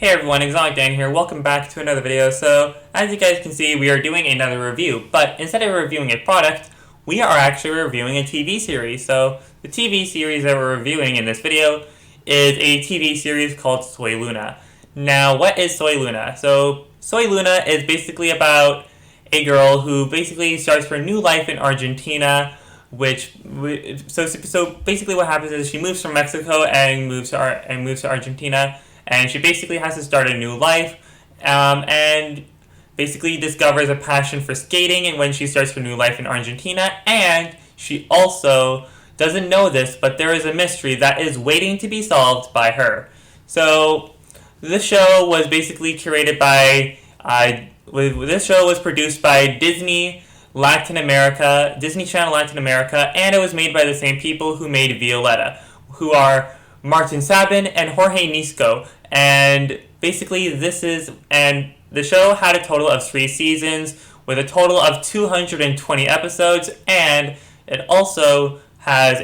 Hey everyone, Exotic Dan here. Welcome back to another video. So, as you guys can see, we are doing another review, but instead of reviewing a product, we are actually reviewing a TV series. So, the TV series that we're reviewing in this video is a TV series called Soy Luna. Now, what is Soy Luna? So, Soy Luna is basically about a girl who basically starts her new life in Argentina, so basically what happens is she moves from Mexico and moves to Argentina, and she basically has to start a new life, and basically discovers a passion for skating and when she starts her new life in Argentina. And she also doesn't know this, but there is a mystery that is waiting to be solved by her. So this show was basically curated by this show was produced by Disney Channel Latin America, and it was made by the same people who made Violetta, who are Martin Sabin and Jorge Nisco. And basically the show had a total of 3 seasons with a total of 220 episodes, and it also has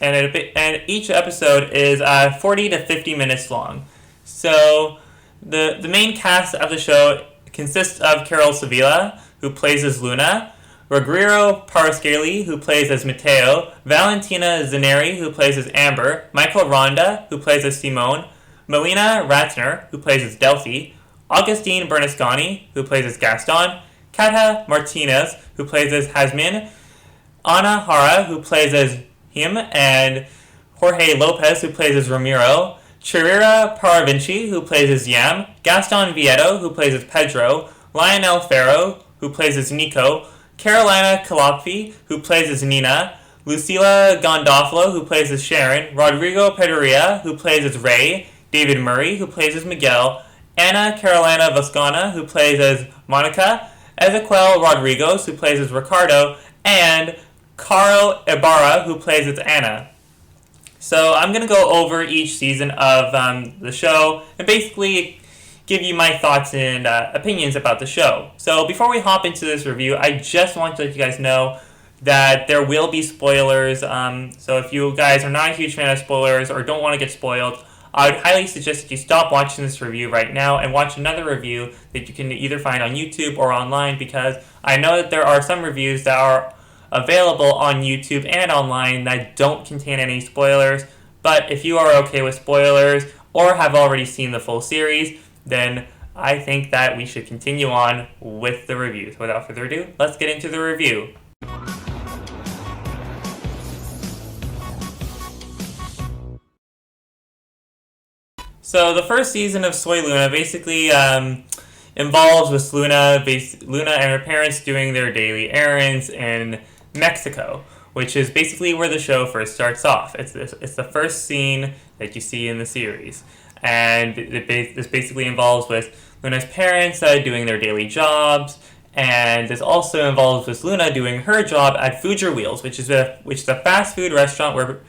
and each episode is 40 to 50 minutes long. So the main cast of the show consists of Carol Sevilla, who plays as Luna, Ruggiero Parascali, who plays as Mateo, Valentina Zaneri, who plays as Amber, Michael Ronda, who plays as Simone, Melina Ratner, who plays as Delphi, Augustine Bernasconi, who plays as Gaston, Kata Martinez, who plays as Jasmine, Ana Hara, who plays as him, and Jorge Lopez, who plays as Ramiro, Chirira Paravinci, who plays as Yam, Gaston Vieto, who plays as Pedro, Lionel Ferro, who plays as Nico, Carolina Calapfi, who plays as Nina, Lucila Gondofalo, who plays as Sharon, Rodrigo Pedreria, who plays as Ray, David Murray, who plays as Miguel, Ana Carolina Vascona, who plays as Monica, Ezequiel Rodriguez, who plays as Ricardo, and Caro Ibarra, who plays as Anna. So I'm going to go over each season of the show and basically give you my thoughts and opinions about the show. So before we hop into this review, I just want to let you guys know that there will be spoilers. So if you guys are not a huge fan of spoilers or don't want to get spoiled, I would highly suggest that you stop watching this review right now and watch another review that you can either find on YouTube or online, because I know that there are some reviews that are available on YouTube and online that don't contain any spoilers. But if you are okay with spoilers or have already seen the full series, then I think that we should continue on with the review. So without further ado, let's get into the review. So the first season of Soy Luna basically involves with Luna and her parents doing their daily errands in Mexico, which is basically where the show first starts off. It's the first scene that you see in the series. And this basically involves with Luna's parents doing their daily jobs, and this also involves with Luna doing her job at Future Wheels, which is a fast food restaurant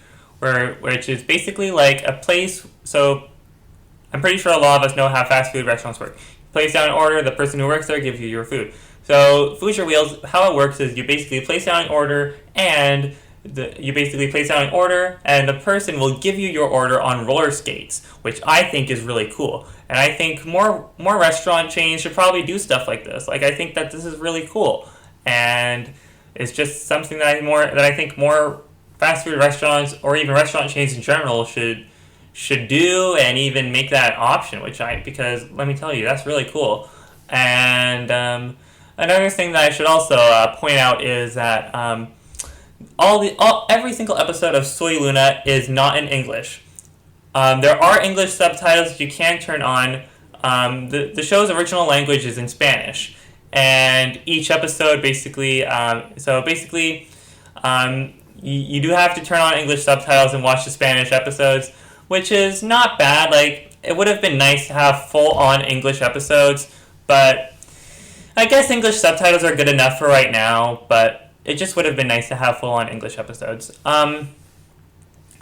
which is basically like a place. So I'm pretty sure a lot of us know how fast food restaurants work. You place down an order, the person who works there gives you your food. So Future Wheels, how it works is you basically place down an order, and the person will give you your order on roller skates, which I think is really cool. And I think more restaurant chains should probably do stuff like this. Like, I think that this is really cool, and it's just something that I think more fast food restaurants or even restaurant chains in general should do, and even make that option. Because let me tell you, that's really cool. And another thing that I should also point out is that every single episode of Soy Luna is not in English. There are English subtitles that you can turn on. The show's original language is in Spanish, and each episode basically, you do have to turn on English subtitles and watch the Spanish episodes, which is not bad. Like, it would have been nice to have full-on English episodes, but I guess English subtitles are good enough for right now, but it just would have been nice to have full-on English episodes.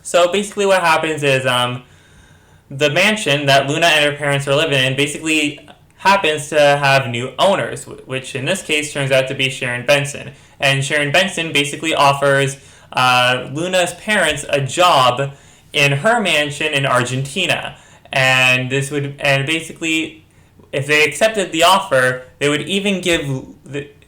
So basically what happens is the mansion that Luna and her parents are living in basically happens to have new owners, which in this case turns out to be Sharon Benson. And Sharon Benson basically offers Luna's parents a job in her mansion in Argentina. and basically, if they accepted the offer, they would even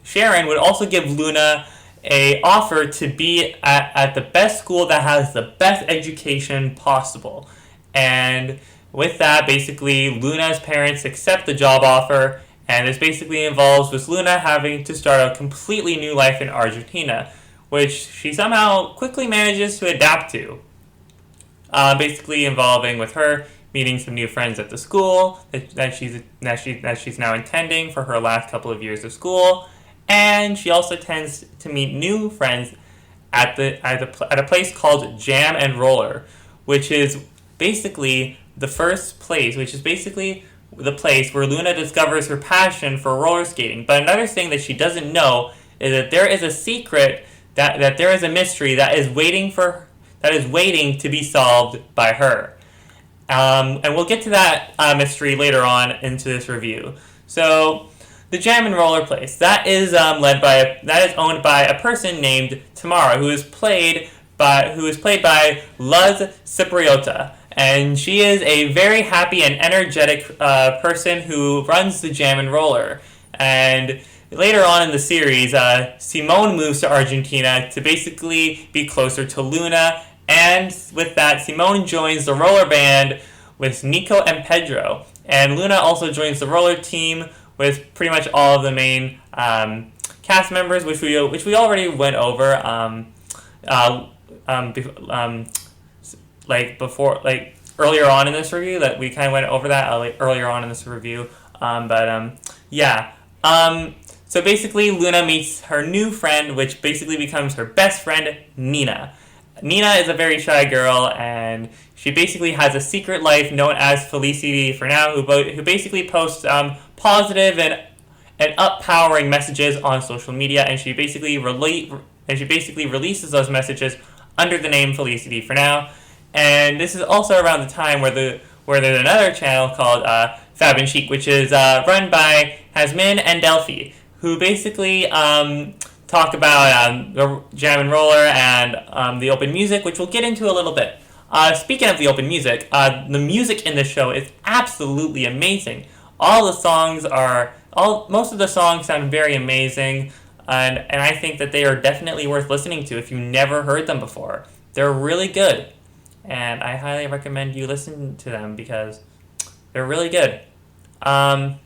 Sharon would also give Luna a offer to be at the best school that has the best education possible. And with that, basically, Luna's parents accept the job offer, and this basically involves with Luna having to start a completely new life in Argentina, which she somehow quickly manages to adapt to. Basically involving with her meeting some new friends at the school that she's now attending for her last couple of years of school, and she also tends to meet new friends at a place called Jam and Roller, which is basically the first place, which is basically the place where Luna discovers her passion for roller skating. But another thing that she doesn't know is that there is a secret, that there is a mystery that is waiting to be solved by her. And we'll get to that mystery later on into this review. So, the Jam and Roller place, that is owned by a person named Tamara, who is played by Luz Cipriota. And she is a very happy and energetic person who runs the Jam and Roller. And later on in the series, Simone moves to Argentina to basically be closer to Luna. And with that, Simone joins the roller band with Nico and Pedro. And Luna also joins the roller team with pretty much all of the main cast members, which we already went over earlier on in this review. That we kind of went over that earlier on in this review. So basically, Luna meets her new friend, which basically becomes her best friend, Nina. Nina is a very shy girl, and she basically has a secret life known as Felicity for now, who basically posts positive and empowering messages on social media, and she basically releases those messages under the name Felicity for now. And this is also around the time where there's another channel called Fab and Chic, which is run by Hasmin and Delphi, who basically talk about the Jam and Roller and the open music, which we'll get into a little bit. Speaking of the open music, the music in this show is absolutely amazing. Most of the songs sound very amazing, and I think that they are definitely worth listening to if you never heard them before. They're really good, and I highly recommend you listen to them because they're really good. Another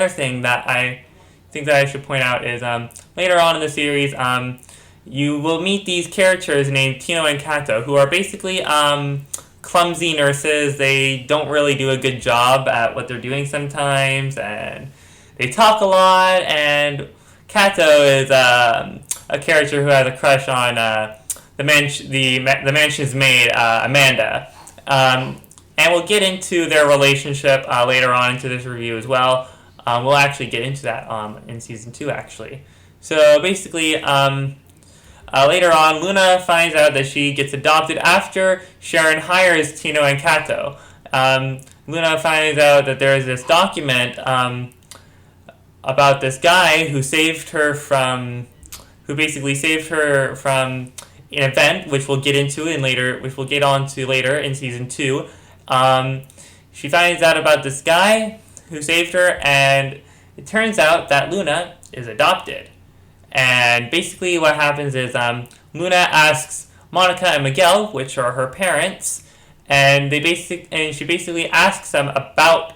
thing that I think that I should point out is later on in the series, you will meet these characters named Tino and Kato, who are basically clumsy nurses. They don't really do a good job at what they're doing sometimes, and they talk a lot. And Kato is a character who has a crush on the mansion's maid, Amanda. And we'll get into their relationship later on into this review as well. We'll actually get into that in Season 2, actually. So basically, later on, Luna finds out that she gets adopted after Sharon hires Tino and Kato. Luna finds out that there is this document about this guy who basically saved her from an event, which we'll get on to later in Season 2. She finds out about this guy who saved her, and it turns out that Luna is adopted. And basically what happens is Luna asks Monica and Miguel, which are her parents, and she basically asks them about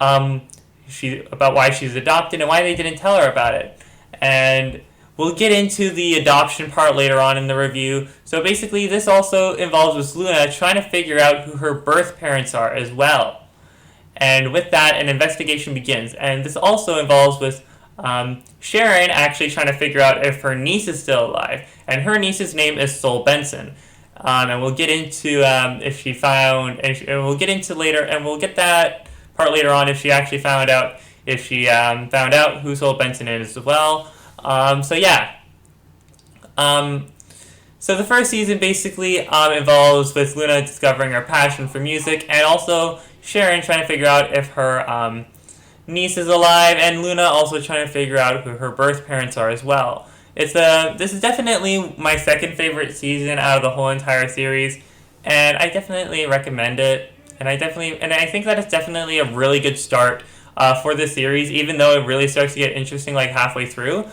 why she's adopted and why they didn't tell her about it. And we'll get into the adoption part later on in the review. So basically this also involves with Luna trying to figure out who her birth parents are as well. And with that, an investigation begins. And this also involves with Sharon actually trying to figure out if her niece is still alive. And her niece's name is Sol Benson. And we'll get into we'll get that part later on if she actually found out who Sol Benson is as well. So the first season basically involves with Luna discovering her passion for music, and also Sharon trying to figure out if her niece is alive, and Luna also trying to figure out who her birth parents are as well. This is definitely my second favorite season out of the whole entire series, and I definitely recommend it. and I think that it's definitely a really good start for the series, even though it really starts to get interesting like halfway through.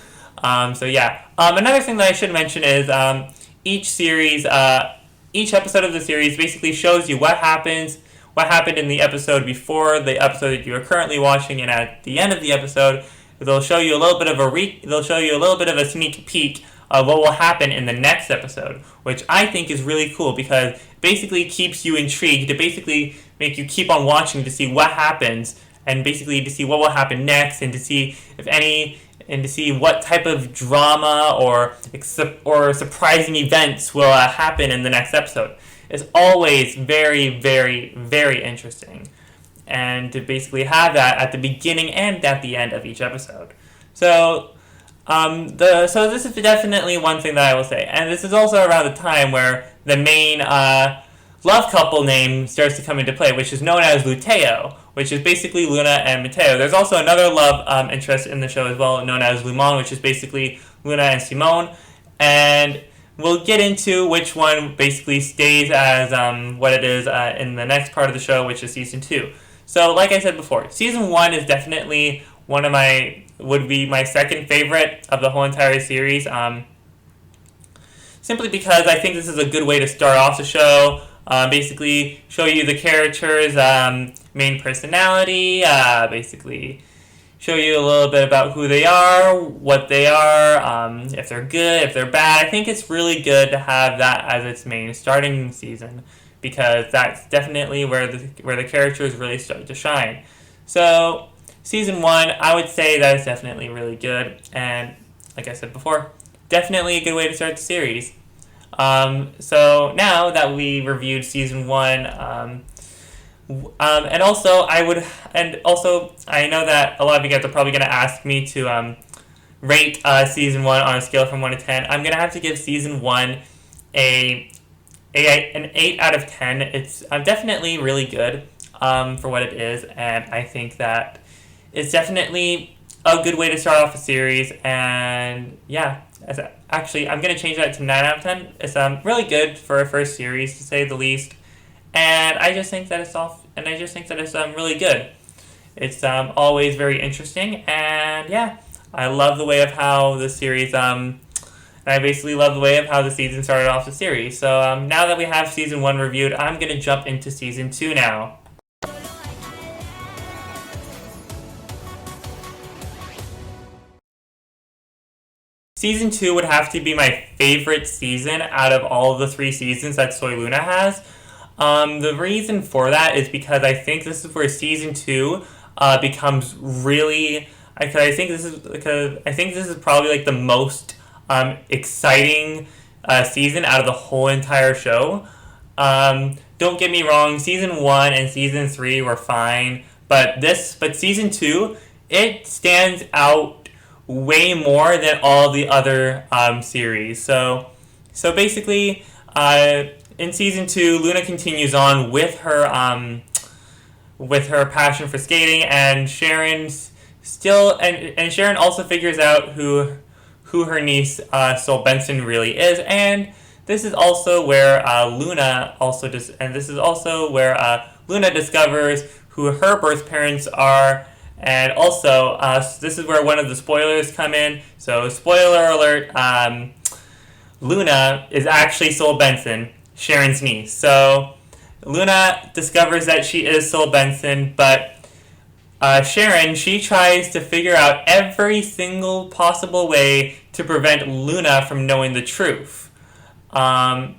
So yeah. Another thing that I should mention is each series, each episode of the series basically shows you what happened in the episode before the episode that you are currently watching, and at the end of the episode, they'll show you a little bit of a sneak peek of what will happen in the next episode, which I think is really cool because it basically keeps you intrigued to basically make you keep on watching to see what happens and basically to see what will happen next and to see if any and to see what type of drama or surprising events will happen in the next episode. It's always very, very, very interesting, and to basically have that at the beginning and at the end of each episode. So so this is definitely one thing that I will say, and this is also around the time where the main love couple name starts to come into play, which is known as Luteo, which is basically Luna and Mateo. There's also another love interest in the show as well, known as Lumon, which is basically Luna and Simone, and we'll get into which one basically stays as what it is in the next part of the show, which is season 2. So, like I said before, season 1 is definitely would be my second favorite of the whole entire series. Simply because I think this is a good way to start off the show. Basically, show you the characters' main personality. Basically, show you a little bit about who they are, what they are, if they're good, if they're bad. I think it's really good to have that as its main starting season because that's definitely where the characters really start to shine. So, season 1, I would say that it's definitely really good, and like I said before, definitely a good way to start the series. So now that we reviewed season 1, and also I know that a lot of you guys are probably going to ask me to rate season 1 on a scale from 1 to 10. I'm going to have to give season 1 an 8 out of 10. It's definitely really good for what it is, and I think that it's definitely a good way to start off a series, and yeah. Actually, I'm going to change that to 9 out of 10. It's really good for a first series, to say the least. And I just think that it's really good. It's always very interesting, and yeah, I love the way of how the series I basically love the way of how the season started off the series. So now that we have season 1 reviewed, I'm going to jump into season 2 now. Season 2 would have to be my favorite season out of all of the 3 seasons that Soy Luna has. The reason for that is because I think this is where season 2 becomes really. I think this is probably like the most exciting season out of the whole entire show. Don't get me wrong, season 1 and season 3 were fine, but season 2, it stands out way more than all the other series. So basically, in season 2, Luna continues on with her passion for skating, and Sharon also figures out who her niece Sol Benson really is, and this is also where Luna discovers who her birth parents are. And also, this is where one of the spoilers come in. So, spoiler alert, Luna is actually Sol Benson, Sharon's niece. So, Luna discovers that she is Sol Benson, but Sharon, she tries to figure out every single possible way to prevent Luna from knowing the truth. And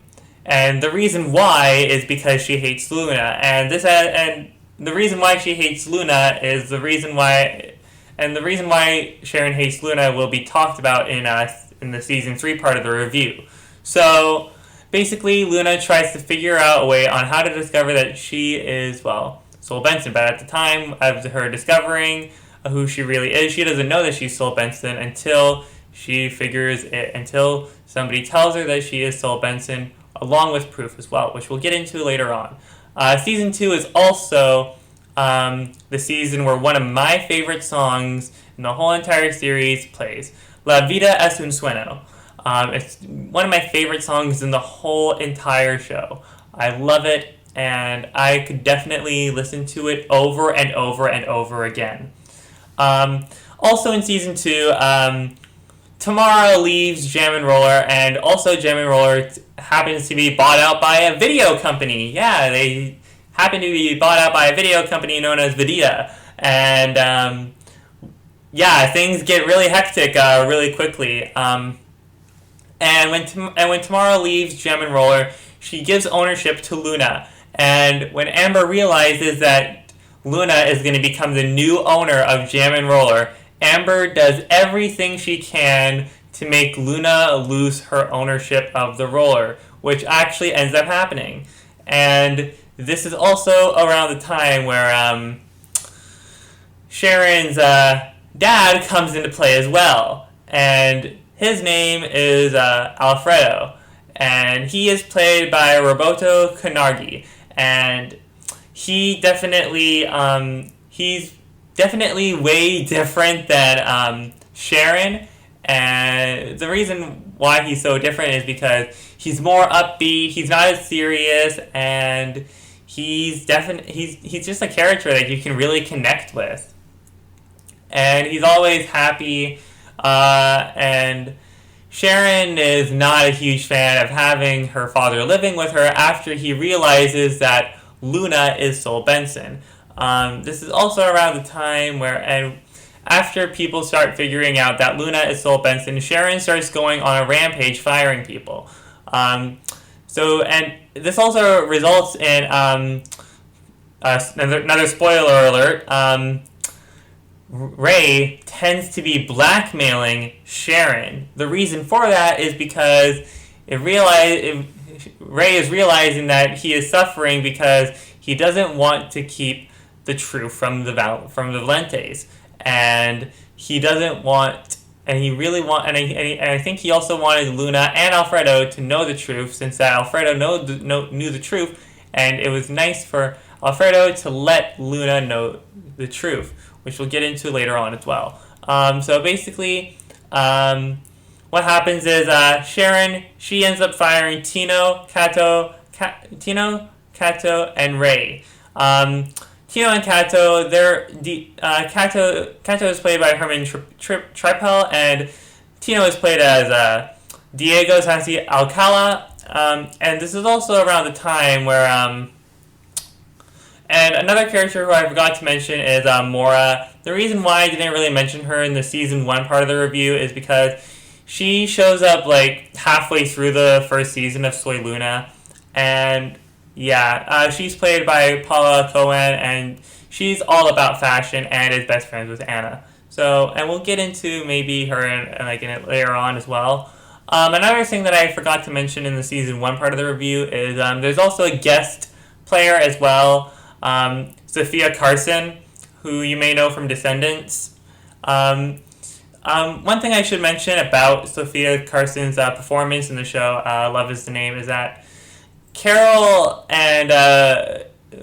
the reason why is because she hates Luna. The reason why she hates Luna is the reason why Sharon hates Luna will be talked about in the season 3 part of the review. So basically, Luna tries to figure out a way on how to discover that she is Sol Benson. But at the time of her discovering who she really is, she doesn't know that she's Sol Benson until somebody tells her that she is Sol Benson, along with proof as well, which we'll get into later on. Season 2 is also the season where one of my favorite songs in the whole entire series plays. La Vida es un sueño. It's one of my favorite songs in the whole entire show. I love it, and I could definitely listen to it over and over and over again. Also in season 2, Tamara leaves Jam and Roller, and also Jam and Roller happens to be bought out by a video company. Yeah, they happen to be bought out by a video company known as Vidya, and yeah, things get really hectic really quickly. And when Tamara leaves Jam and Roller, she gives ownership to Luna. And when Amber realizes that Luna is going to become the new owner of Jam and Roller, Amber does everything she can to make Luna lose her ownership of the roller, which actually ends up happening. And this is also around the time where Sharon's dad comes into play as well. And his name is Alfredo. And he is played by Roberto Canardi. And he's definitely way different than Sharon. And the reason why he's so different is because he's more upbeat, he's not as serious, and he's just a character that you can really connect with. And he's always happy, and Sharon is not a huge fan of having her father living with her after he realizes that Luna is Sol Benson. This is also around the time where, and after people start figuring out that Luna is Sol Benson, Sharon starts going on a rampage firing people. And this also results in another spoiler alert. Ray tends to be blackmailing Sharon. The reason for that is because Ray is realizing that he is suffering because he doesn't want to keep the truth from the Valentes, and he doesn't want, and he really want, and I think he also wanted Luna and Alfredo to know the truth, since that Alfredo knew the truth, and it was nice for Alfredo to let Luna know the truth, which we'll get into later on as well. So basically, what happens is Sharon, she ends up firing Tino, Kato, and Ray. Tino and Kato, Kato is played by Herman Tripel, and Tino is played as Diego Sansi Alcala. And this is also around the time where and another character who I forgot to mention is Mora. The reason why I didn't really mention her in the season 1 part of the review is because she shows up like halfway through the first season of Soy Luna. And yeah, she's played by Paula Cohen, and she's all about fashion and is best friends with Anna. So, and we'll get into maybe her in it later on as well. Another thing that I forgot to mention in the season 1 part of the review is there's also a guest player as well. Sophia Carson, who you may know from Descendants. One thing I should mention about Sophia Carson's performance in the show, Love Is the Name, is that Carol and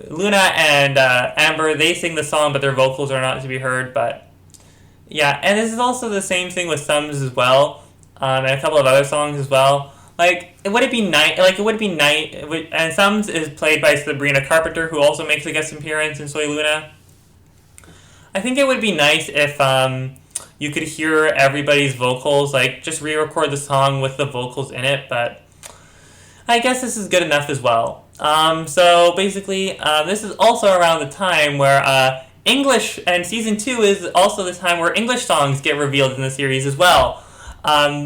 Luna and Amber, they sing the song, but their vocals are not to be heard. But yeah, and this is also the same thing with Sums as well, and a couple of other songs as well. Like, and Sums is played by Sabrina Carpenter, who also makes a guest appearance in Soy Luna. I think it would be nice if you could hear everybody's vocals, like, just re-record the song with the vocals in it, but I guess this is good enough as well. So basically, this is also around the time where English, and season 2 is also the time where English songs get revealed in the series as well.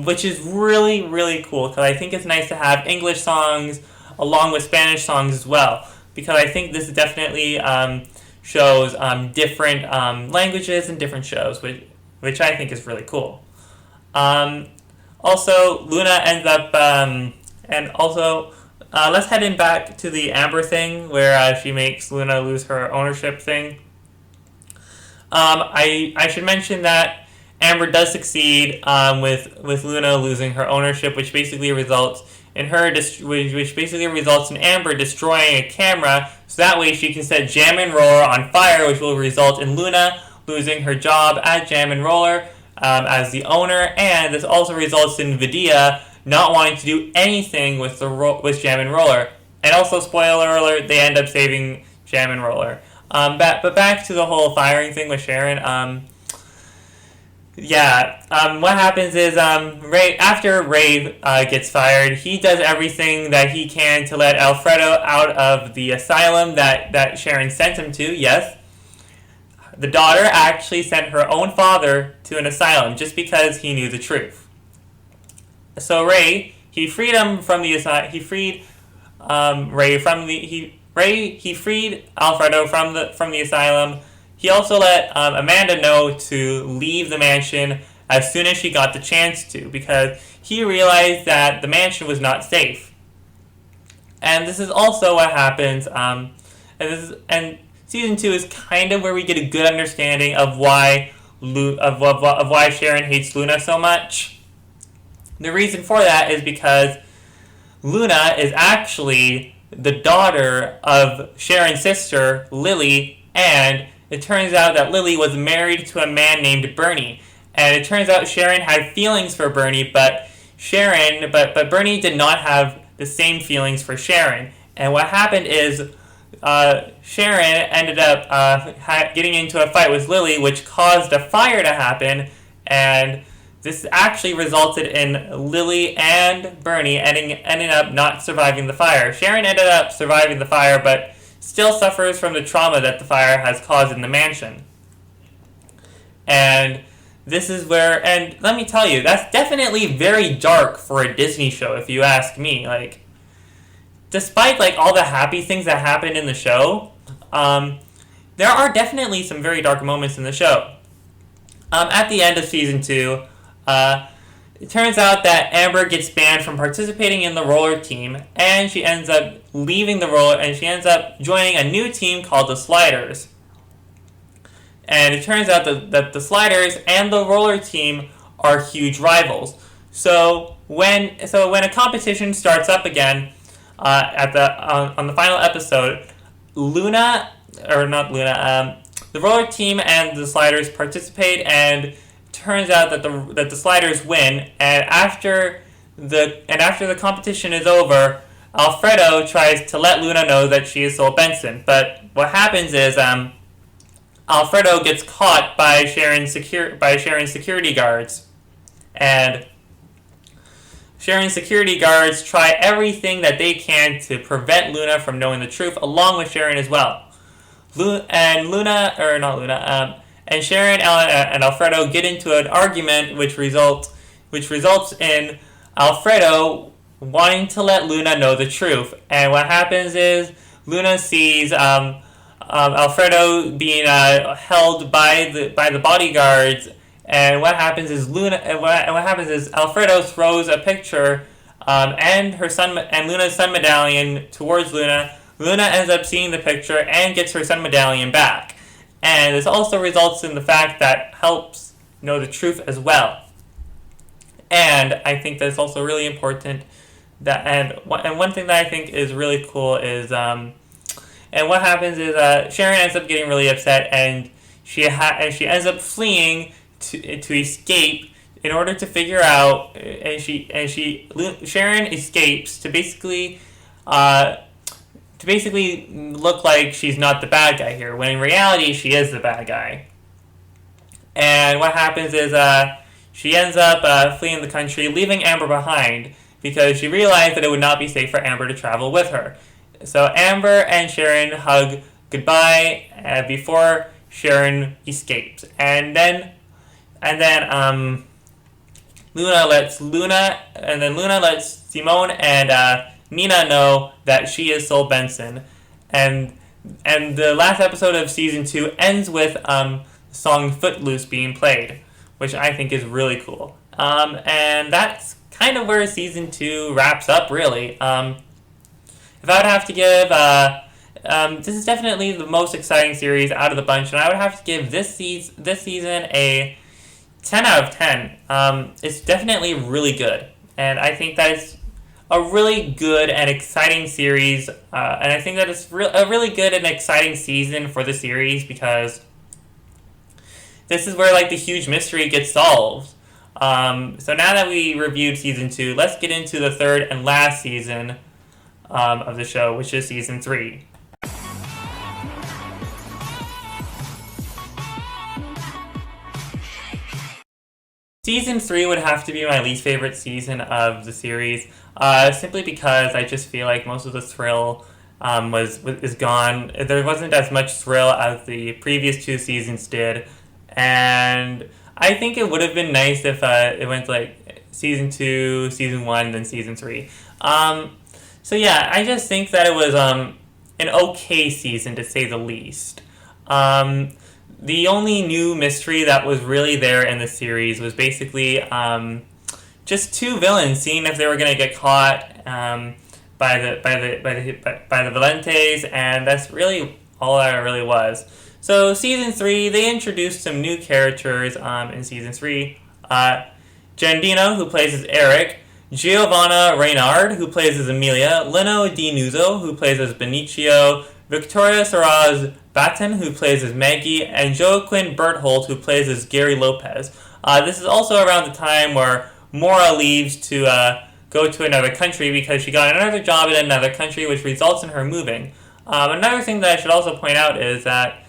Which is really, really cool, because I think it's nice to have English songs along with Spanish songs as well, because I think this definitely shows different languages and different shows, which I think is really cool. Also, Luna ends up, and also, let's head in back to the Amber thing, where she makes Luna lose her ownership thing. I should mention that Amber does succeed with Luna losing her ownership, which basically results in Amber destroying a camera, so that way she can set Jam and Roller on fire, which will result in Luna losing her job at Jam and Roller as the owner, and this also results in Vidya not wanting to do anything with Jam and Roller, And also, spoiler alert, they end up saving Jam and Roller. But back to the whole firing thing with Sharon. What happens is Ray, after Ray gets fired, he does everything that he can to let Alfredo out of the asylum that Sharon sent him to. Yes, the daughter actually sent her own father to an asylum just because he knew the truth. So Ray, he freed him from the asylum. He freed he freed Alfredo from the asylum. He also let Amanda know to leave the mansion as soon as she got the chance to, because he realized that the mansion was not safe. And this is also what happens. And season 2 is kind of where we get a good understanding of why why Sharon hates Luna so much. The reason for that is because Luna is actually the daughter of Sharon's sister, Lily, and it turns out that Lily was married to a man named Bernie. And it turns out Sharon had feelings for Bernie, but Bernie did not have the same feelings for Sharon. And what happened is Sharon ended up getting into a fight with Lily, which caused a fire to happen, and this actually resulted in Lily and Bernie ending up not surviving the fire. Sharon ended up surviving the fire, but still suffers from the trauma that the fire has caused in the mansion. And this is where, and let me tell you, that's definitely very dark for a Disney show, if you ask me. Like, despite like all the happy things that happen in the show, there are definitely some very dark moments in the show. At the end of season 2, it turns out that Amber gets banned from participating in the roller team, and she ends up leaving the roller, and she ends up joining a new team called the Sliders. And it turns out that the Sliders and the roller team are huge rivals. So when a competition starts up again, on the final episode, the roller team and the Sliders participate, and turns out that the Sliders win. And after the competition is over, Alfredo tries to let Luna know that she is Sol Benson. But what happens is Alfredo gets caught by Sharon's security guards, and Sharon's security guards try everything that they can to prevent Luna from knowing the truth, along with Sharon as well. And Sharon and Alfredo get into an argument, which results in Alfredo wanting to let Luna know the truth. And what happens is Luna sees Alfredo being held by the bodyguards. And what happens is Alfredo throws a picture and Luna's sun medallion towards Luna. Luna ends up seeing the picture and gets her sun medallion back. And this also results in the fact that helps know the truth as well. And I think that's also really important. And one thing that I think is really cool is and what happens is Sharon ends up getting really upset, and she ends up fleeing to escape in order to figure out, Sharon escapes to basically look like she's not the bad guy here, when in reality she is the bad guy. And what happens is she ends up fleeing the country, leaving Amber behind, because she realized that it would not be safe for Amber to travel with her. So Amber and Sharon hug goodbye before Sharon escapes, and then Luna lets Simone and Nina know that she is Sol Benson, and the last episode of season 2 ends with the song "Footloose" being played, which I think is really cool. And that's kind of where season 2 wraps up, really. If I would have to give, this is definitely the most exciting series out of the bunch, and I would have to give this season a 10 out of 10. It's definitely really good, and I think that it's a really good and exciting series, and I think that it's a really good and exciting season for the series, because this is where like the huge mystery gets solved. So now that we reviewed season 2, let's get into the third and last season of the show, which is season 3. Season 3 would have to be my least favorite season of the series, simply because I just feel like most of the thrill is gone. There wasn't as much thrill as the previous 2 seasons did, and I think it would have been nice if it went like season 2, season 1, and then season 3. So yeah, I just think that it was an okay season, to say the least. The only new mystery that was really there in the series was basically just 2 villains, seeing if they were going to get caught by the Valentes, and that's really all that it really was. So season 3, they introduced some new characters in season 3. Giandino, who plays as Eric, Giovanna Reynard, who plays as Amelia, Leno Di Nuzzo, who plays as Benicio, Victoria Saraz Batten, who plays as Maggie, and Joaquin Berthold, who plays as Gary Lopez. This is also around the time where Maura leaves to go to another country because she got another job in another country, which results in her moving. Another thing that I should also point out is that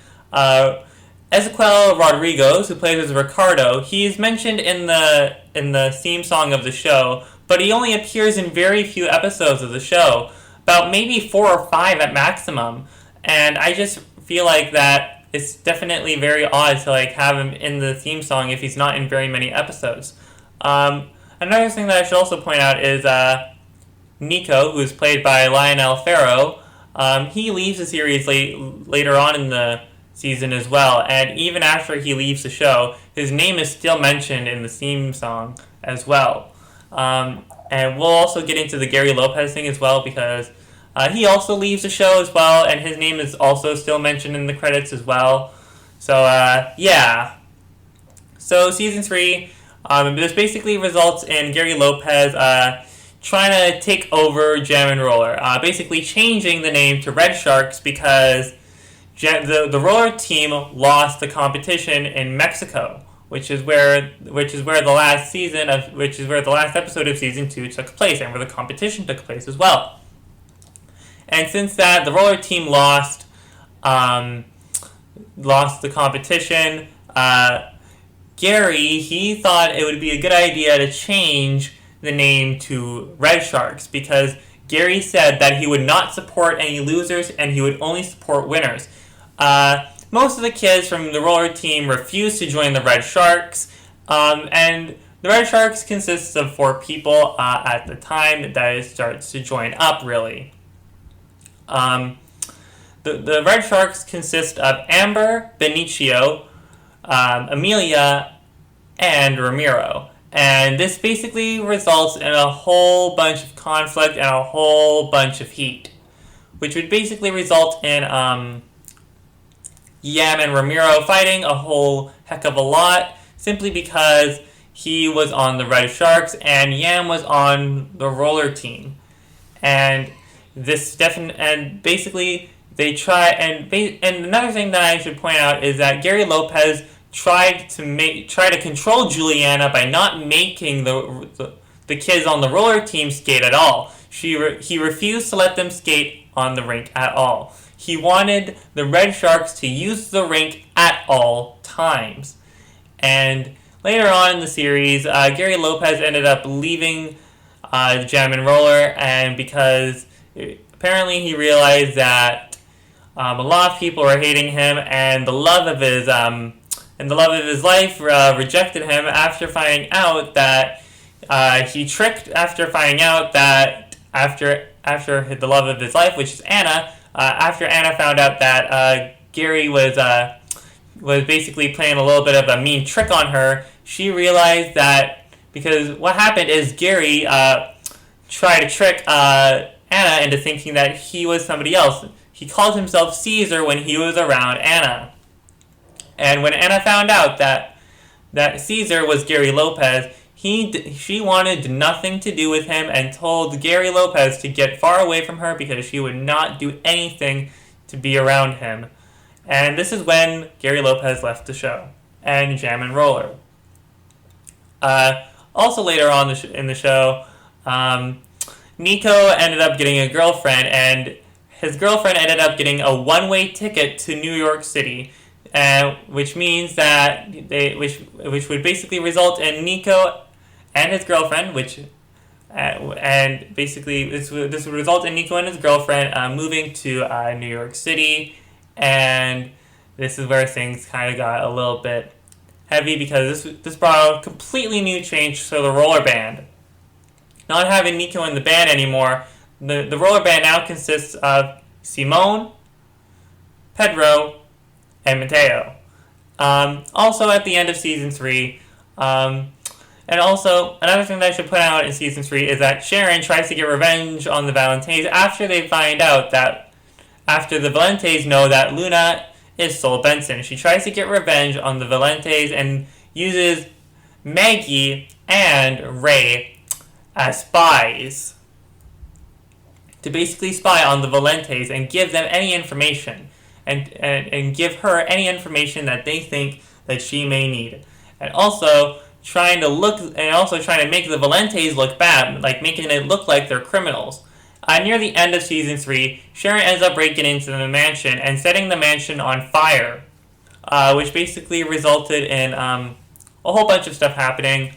Ezequiel Rodriguez, who plays as Ricardo, he's mentioned in the theme song of the show, but he only appears in very few episodes of the show, about maybe 4 or 5 at maximum. And I just feel like that it's definitely very odd to like have him in the theme song if he's not in very many episodes. Another thing that I should also point out is Nico, who's played by Lionel Farrow. He leaves the series later on in the season as well, and even after he leaves the show, his name is still mentioned in the theme song as well. And we'll also get into the Gary Lopez thing as well, because he also leaves the show as well, and his name is also still mentioned in the credits as well. So, yeah. So, season 3, this basically results in Gary Lopez trying to take over Jam and Roller, basically changing the name to Red Sharks because the roller team lost the competition in Mexico, which is where the last episode of season 2 took place, and where the competition took place as well. And since that, the roller team lost the competition. Gary, he thought it would be a good idea to change the name to Red Sharks, because Gary said that he would not support any losers and he would only support winners. Most of the kids from the roller team refused to join the Red Sharks, and the Red Sharks consists of 4 people at the time that it starts to join up, really. The Red Sharks consist of Amber, Benicio, Amelia, and Ramiro. And this basically results in a whole bunch of conflict and a whole bunch of heat, which would basically result in Yam and Ramiro fighting a whole heck of a lot, simply because he was on the Red Sharks and Yam was on the roller team. And basically they try, and another thing that I should point out is that Gary Lopez tried to control Juliana by not making the kids on the roller team skate at all. He refused to let them skate on the rink at all. He wanted the Red Sharks to use the rink at all times. And later on in the series, Gary Lopez ended up leaving Jam and Roller, and because apparently he realized that a lot of people were hating him, and the love of his life rejected him after finding out that after the love of his life, which is Anna. After Anna found out that Gary was basically playing a little bit of a mean trick on her, she realized that, because what happened is Gary tried to trick Anna into thinking that he was somebody else. He called himself Caesar when he was around Anna. And when Anna found out that Caesar was Gary Lopez, she wanted nothing to do with him and told Gary Lopez to get far away from her because she would not do anything to be around him. And this is when Gary Lopez left the show and Jam and Roller. Also later on in the show, Nico ended up getting a girlfriend, and his girlfriend ended up getting a one-way ticket to New York City, which means that which would basically result in Nico and his girlfriend, and basically this would result in Nico and his girlfriend moving to New York City, and this is where things kind of got a little bit heavy because this brought a completely new change to the roller band. Not having Nico in the band anymore, the roller band now consists of Simone, Pedro, and Mateo. Also, at the end of season 3, and also another thing that I should point out in season 3 is that Sharon tries to get revenge on the Valentes after they find out that after the Valentes know that Luna is Sol Benson. She tries to get revenge on the Valentes and uses Maggie and Ray as spies to basically spy on the Valentes and give them any information and give her any information that they think that she may need. And also trying to make the Valentes look bad, like making it look like they're criminals. Near the end of season 3, Sharon ends up breaking into the mansion and setting the mansion on fire, which basically resulted in a whole bunch of stuff happening.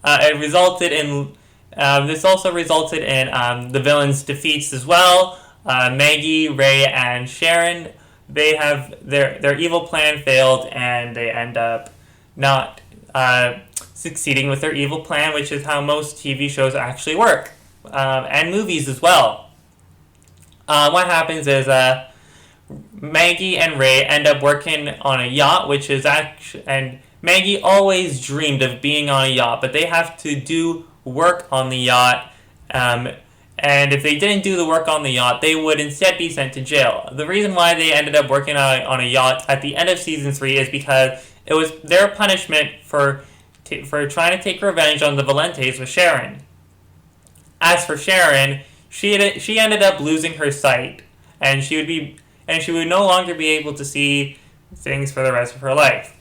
This also resulted in the villains' defeats as well. Maggie, Ray, and Sharon, they have their evil plan failed, and they end up not succeeding with their evil plan, which is how most TV shows actually work, and movies as well. What happens is Maggie and Ray end up working on a yacht, and Maggie always dreamed of being on a yacht, but they have to do work on the yacht, and if they didn't do the work on the yacht, they would instead be sent to jail. The reason why they ended up working on a yacht at the end of season 3 is because it was their punishment for trying to take revenge on the Valentes with Sharon. As for Sharon, she ended up losing her sight, and she would no longer be able to see things for the rest of her life.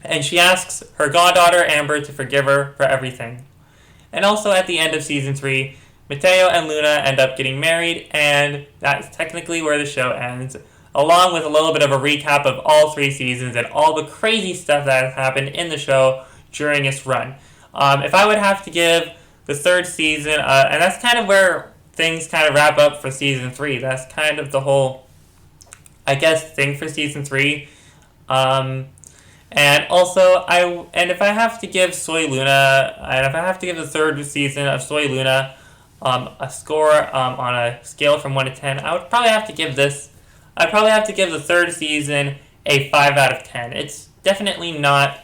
And she asks her goddaughter Amber to forgive her for everything. And also at the end of season 3, Mateo and Luna end up getting married, and that's technically where the show ends, along with a little bit of a recap of all 3 seasons and all the crazy stuff that has happened in the show during its run. If I would have to give the 3rd season, and that's kind of where things kind of wrap up for season 3. That's kind of the whole, I guess, thing for season 3. And also, if I have to give Soy Luna, and if I have to give the 3rd season of Soy Luna a score on a scale from 1 to 10, I'd probably have to give the 3rd season a 5 out of 10. It's definitely not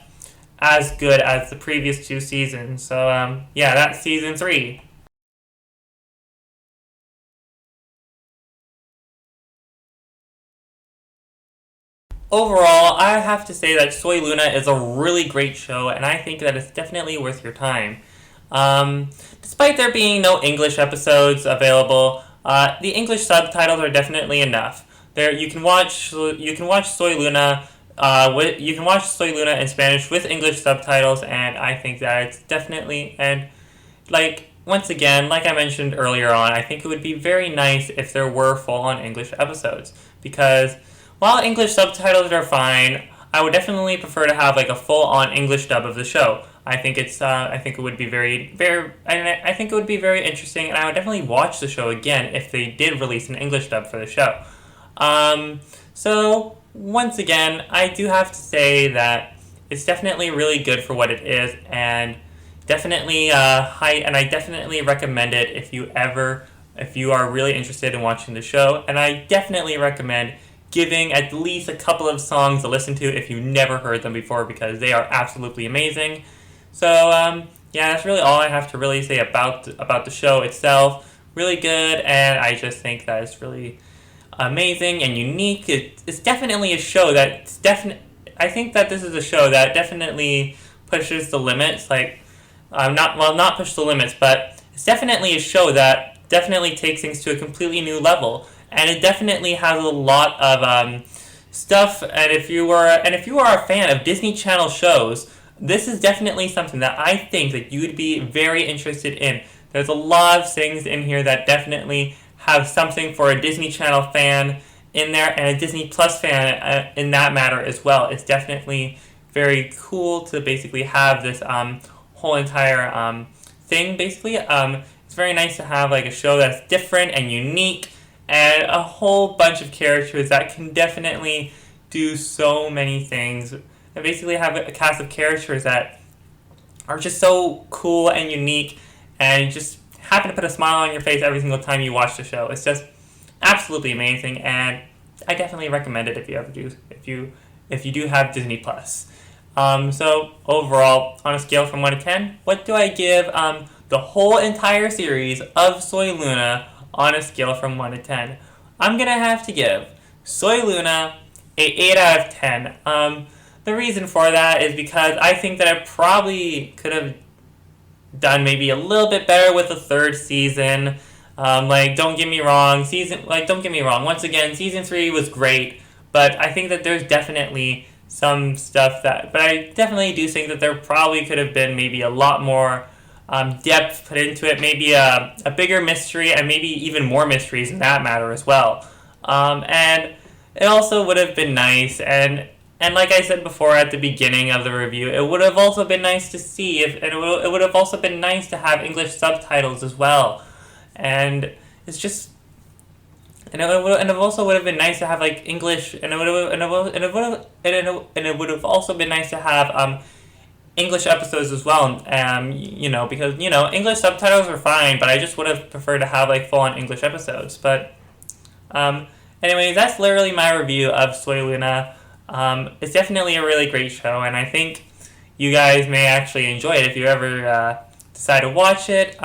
as good as the previous 2 seasons. So, yeah, that's season 3. Overall, I have to say that Soy Luna is a really great show, and I think that it's definitely worth your time. Despite there being no English episodes available, the English subtitles are definitely enough. You can watch Soy Luna. You can watch Soy Luna in Spanish with English subtitles, and I think that it's definitely, and once again, like I mentioned earlier on, I think it would be very nice if there were full-on English episodes, because while English subtitles are fine, I would definitely prefer to have a full-on English dub of the show. I think it would be I think it would be very interesting, and I would definitely watch the show again if they did release an English dub for the show. So once again, I do have to say that it's definitely really good for what it is, and definitely I definitely recommend it if you are really interested in watching the show, and I definitely recommend giving at least a couple of songs to listen to if you've never heard them before, because they are absolutely amazing. So yeah, that's really all I have to really say about the show itself. Really good, and I just think that it's really amazing and unique. It's definitely a show that's I think that this is a show that definitely pushes the limits. Not push the limits, but it's definitely a show that definitely takes things to a completely new level. And it definitely has a lot of stuff. And if you are a fan of Disney Channel shows, this is definitely something that I think that you would be very interested in. There's a lot of things in here that definitely have something for a Disney Channel fan in there, and a Disney Plus fan in that matter as well. It's definitely very cool to basically have this whole entire thing. Basically, it's very nice to have like a show that's different and unique, and a whole bunch of characters that can definitely do so many things. And basically have a cast of characters that are just so cool and unique, and just happen to put a smile on your face every single time you watch the show. It's just absolutely amazing, and I definitely recommend it if you do have Disney Plus. So overall, on a scale from 1 to 10, what do I give the whole entire series of Soy Luna on a scale from 1 to 10? I'm gonna have to give Soy Luna a 8 out of 10. The reason for that is because I think that I probably could have done maybe a little bit better with the third season. Don't get me wrong. Once again, season 3 was great, but I think that there's definitely some stuff but I definitely do think that there probably could have been maybe a lot more depth put into it, maybe a bigger mystery, and maybe even more mysteries in that matter as well. And it also would have been nice, and like I said before at the beginning of the review, it would have also been nice to see it would have also been nice to have English subtitles as well. And it's just, and it also would have been nice to have like English, and it would have also been nice to have English episodes as well. Because English subtitles are fine, but I just would have preferred to have like full on English episodes. But anyways, that's literally my review of Soy Luna. It's definitely a really great show, and I think you guys may actually enjoy it if you ever decide to watch it.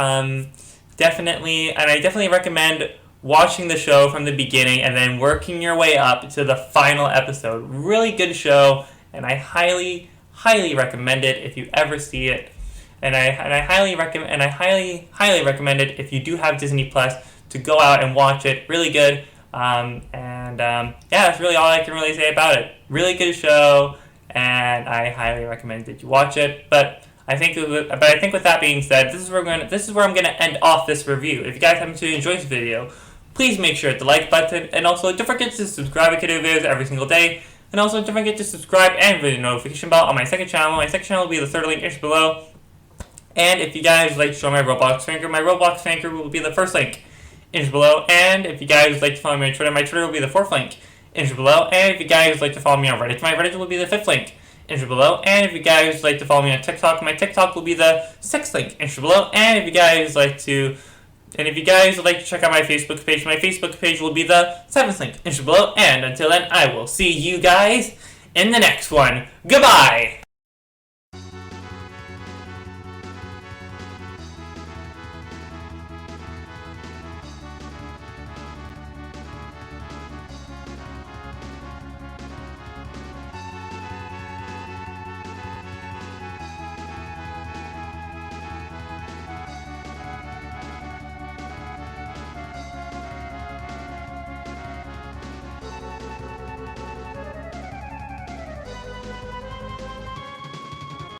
Definitely, and I definitely recommend watching the show from the beginning and then working your way up to the final episode. Really good show, and I highly recommend it if you ever see it. And I highly recommend it if you do have Disney Plus to go out and watch it. Really good. That's really all I can really say about it. Really good show, and I highly recommend that you watch it. But I think with that being said, this is where I'm gonna end off this review. If you guys happen to enjoy this video, please make sure to hit the like button, and also don't forget to subscribe. I do videos every single day, and also don't forget to subscribe and hit the notification bell on my second channel. My second channel will be the third link below. And if you guys would like to join my Roblox fan group, my Roblox fan group will be the first link below. And if you guys would like to follow me on Twitter, my Twitter will be the fourth link below. And if you guys would like to follow me on Reddit, my Reddit will be the fifth link below. And if you guys would like to follow me on TikTok, my TikTok will be the sixth link below. And if you guys would like to check out my Facebook page will be the seventh link below. And until then, I will see you guys in the next one. Goodbye!